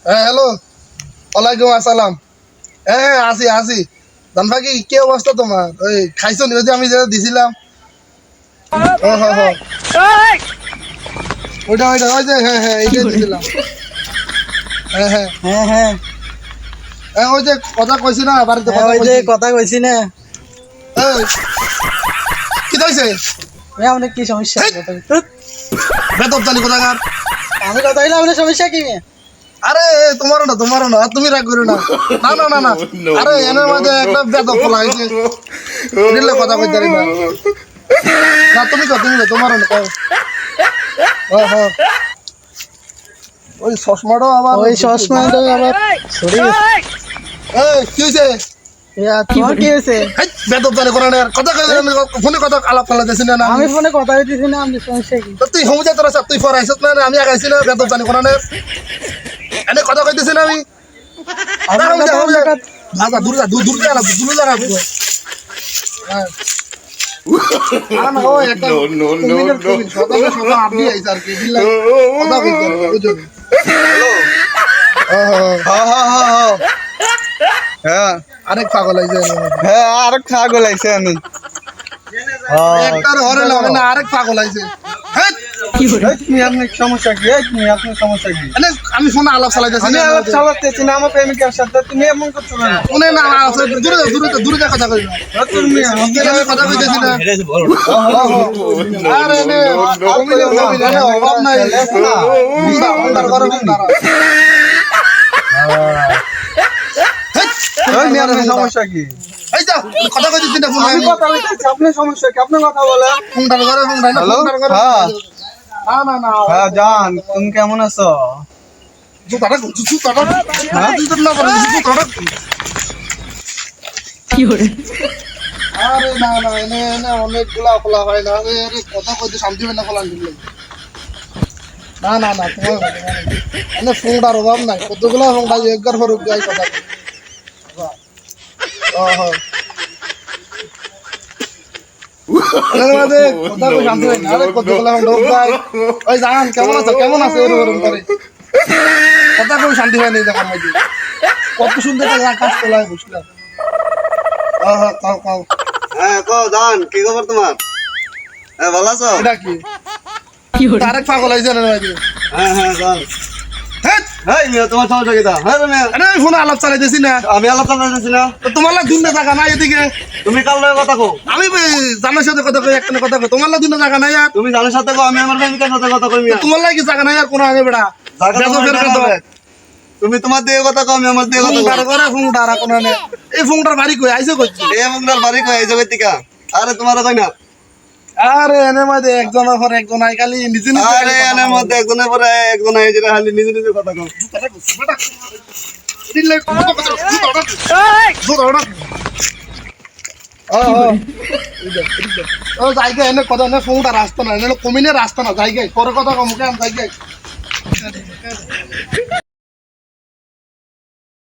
হ্যাঁ হ্যালো, ওয়ালাইকুম আসসালাম। হ্যাঁ আসি আসি। জানবা কি অবস্থা তোমার? ওই খাইছো নি? ওই যে আমি যেটা দিছিলাম। ও হ হ, ওইটা ওইটা ওই যে হ্যাঁ হ্যাঁ এইটাই দিছিলাম। হ্যাঁ হ্যাঁ হ্যাঁ হ্যাঁ হ্যাঁ, ওই যে কথা কইছি না, বাড়িতে হ্যাঁ কথা ওই যে কইছি। কথা কইছি না। এই, কি হইছে? ওই আমাদের কি সমস্যা হেই! কথা ধুৎ, বেতন জানি কোথাকার। আমি কথা হইলে আমাদের সমস্যা কি? আরে তোমারও না, আর তুমি রাগ করো না। না না না না, আরে এনের মধ্যে একটা বেতন ফলা হয়েছে, দিলে কথা কইতে পারি না। না তুমি কো, তোমারও না কও। হ্যাঁ হ্যাঁ, ওই চশমাটাও আবার ওই চশমাটা আবার সরি এই কি হইছে? তোমার কি হয়েছে? হেই, বেতন জানি কোন কথা কই, ফোনে কথা আলাপ ফেলা দিছি না আমি ফোনে কথা হইতেছি না, আমাদের সমস্যা কি? তো তুই হোম যাত্রা সব তুই ফরাইছিস না, আমি আগাইছি না বেতন জানি কোন এনে কথা কইতেছি না আমি। না হোম যা হোম যা, লাগা দূর যা দূর যা না দূর যা না। হ্যাঁ না ওই একটা কথা আপনি আইছ আর কি দিলা কথা কইতে বুঝছো। হ্যাঁ হ্যাঁ হ্যাঁ হ্যাঁ আরেক পাগল আইছে, হ্যাঁ আর ছাগল আইছে আমি একটার হরে লাগে না, আরেক পাগল আইছে। হ্যাঁ তুমি আপনার সমস্যা কি? তুমি আপনার সমস্যা কি? এনে আমি ফোনে আলাপ চালাইতেছি আমি না, আলাপ চালাতেছি না আমার প্রেমিকার সাথে, তুমি এমন করছো না। ফোনে না দূরে যা কথা কই না, তুমি আমি কথা কইতেছি না। আরে নে কমিলে অভাব নাই, হুন্ডার করে হুন্ডার। আপনার সমস্যা কি? এই যা কথা কইতেছি না ফোনে, আমি কথা বলতেছি, আপনার সমস্যা কি? আপনি কথা বলেন। হুন্ডার করে হুন্ডার না, হ্যালো? হুন্ডার করে হ্যাঁ। না না হ্যাঁ জান, তুমি কেমন আছো? জুতাটা হ্যাঁ? না করে জুতাটা। আরে না না এনে এনে অনেকগুলা খোলা হয় না, আরে কথা কইতে শান্তি হয় না খোলা দিলে। না না না তোমার এনে ফোনটার অভাব নাই, কতগুলা ফোনটা একবার ফরক গাই কথা কই। এর মধ্যে কথা কই শান্তি হয় না, আরে কতগুলা ফোন ঢোক গাই। ওই জান কেমন আছে এরকম করে কথা কই শান্তি হয় না দেখার মধ্যে। কত সুন্দর একটা আকাশ তোলায় বুঝলাম। কাও হ্যাঁ কও জান, কি খবর তোমার? হ্যাঁ ভালো আছো? এটা কি আরেক পাগল আইছে না ভাই? হ্যাঁ হ্যাঁ জান। হ্যাঁ এই মিয়া তোমার সমস্যা কি? হ্যাঁ মিয়া আরে আমি ফোনে আলাপ চালাইতেছি না, আমি আলাপ চালাতেছি না। তো তোমার লাগে দুনিয়া জায়গা নাই এদিকে। তুমি কার লগে কথা কও? আমি জানার সাথে কথা কই, একটা কথা কই, তোমার লাগে দুনিয়া জায়গা নাই আর। তুমি জানের সাথে কও, আমি আমার প্রেমিকার সাথে কথা কই মিয়া। তোমার লাগে কি জায়গা নাই আর কোন আগে বেড়া জায়গা বেদো তোমার ফের জানা বেদো। হবে। তুমি তোমার দিয়ে কথা কও, আমি আমার দিয়ে কথা ফোনটার কও। করে ফোনটার কোন আনে এই ফোনটার বাড়ি কই আইছে কইছি। এই মুন্ডার বাড়ি কই এই জগৎ থেকে? আরে তোমার কই না। আরে এনে মধ্যে একজনের পর একজন আই খালি নিজে নিজে আরে এর মধ্যে একজনের পরে একজন এই যে খালি নিজে নিজে কথা কও। দিলে ও জায়গা এনে কথা এনে ফোনটা রাস্তা না, এনে কমিনে রাস্তা না জায়গায় পরে কথা কম কেন জায়গায়।